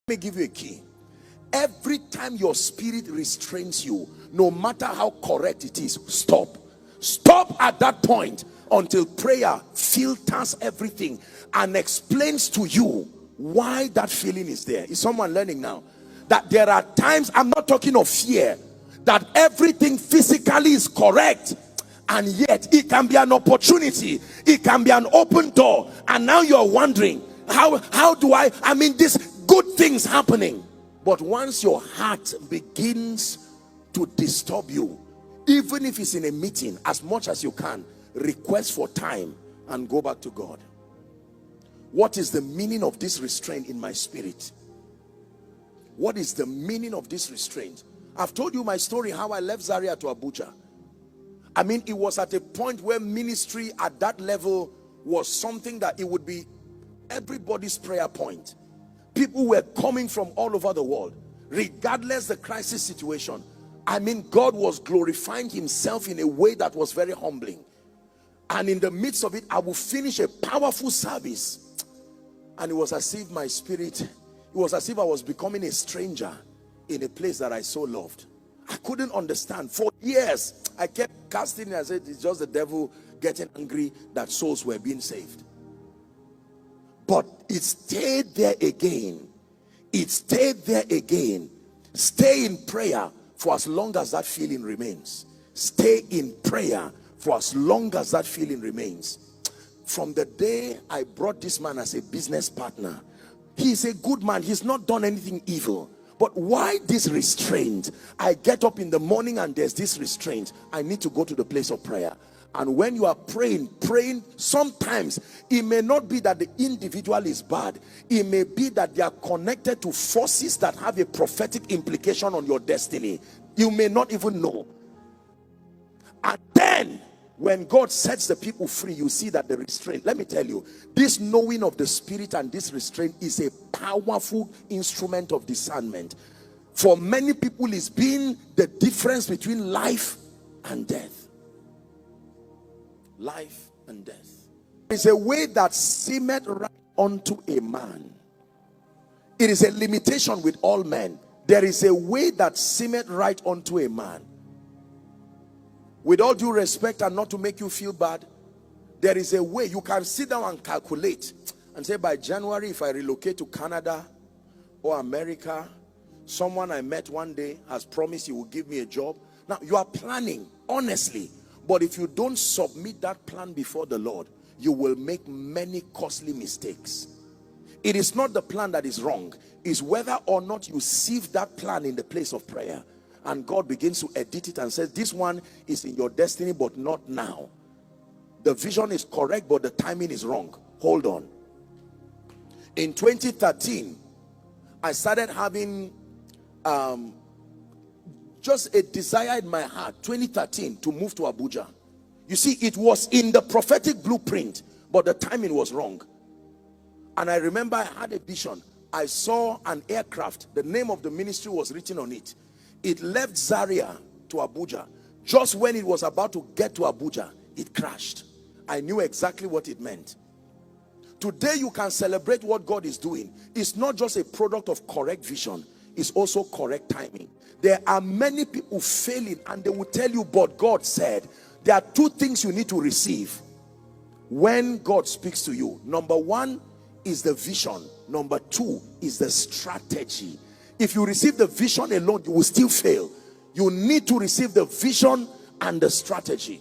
Let me give you a key. Every time your spirit restrains you, no matter how correct it is, stop. Stop at that point until prayer filters everything and explains to you why that feeling is there. Is someone learning now? That there are times, I'm not talking of fear, that everything physically is correct, and yet it can be an opportunity, it can be an open door, and now you're wondering, how do I mean, this good things happening. But once your heart begins to disturb you, even if it's in a meeting, as much as you can, request for time and go back to God. What is the meaning of this restraint in my spirit? What is the meaning of this restraint? I've told you my story, how I left Zaria to Abuja. I mean, it was at a point where ministry at that level was something that it would be everybody's prayer point. People were coming from all over the world, regardless the crisis situation. I mean, God was glorifying himself in a way that was very humbling. And in the midst of it, I would finish a powerful service, and it was as if my spirit, it was as if I was becoming a stranger in a place that I so loved. I couldn't understand. For years, I kept casting it. I said, it's just the devil getting angry that souls were being saved. But it stayed there again. It stayed there again. Stay in prayer for as long as that feeling remains. Stay in prayer for as long as that feeling remains. From the day I brought this man as a business partner, he's a good man. He's not done anything evil. But why this restraint? I get up in the morning and there's this restraint. I need to go to the place of prayer. And when you are praying, sometimes it may not be that the individual is bad. It may be that they are connected to forces that have a prophetic implication on your destiny. You may not even know. And then, when God sets the people free, you see that the restraint, let me tell you, this knowing of the spirit and this restraint is a powerful instrument of discernment. For many people, it's been the difference between life and death. Life and death. It's a way that seemeth right unto a man. It is a limitation with all men. There is a way that seemeth right unto a man. With all due respect, and not to make you feel bad, there is a way you can sit down and calculate and say, by January, if I relocate to Canada or America, someone I met one day has promised he will give me a job. Now you are planning honestly, but if you don't submit that plan before the Lord, you will make many costly mistakes. It is not the plan that is wrong, it's whether or not you sieve that plan in the place of prayer. And God begins to edit it and says, this one is in your destiny, but not now. The vision is correct, but the timing is wrong. Hold on. In 2013, I started having just a desire in my heart, 2013, to move to Abuja. You see, it was in the prophetic blueprint, but the timing was wrong. And I remember I had a vision. I saw an aircraft. The name of the ministry was written on it. It left Zaria to Abuja. Just when it was about to get to Abuja, it crashed. I knew exactly what it meant. Today you can celebrate what God is doing. It's not just a product of correct vision, it's also correct timing. There are many people failing and they will tell you, but God said. There are two things you need to receive when God speaks to you. Number one is the vision. Number two is the strategy. If you receive the vision alone, you will still fail. You need to receive the vision and the strategy.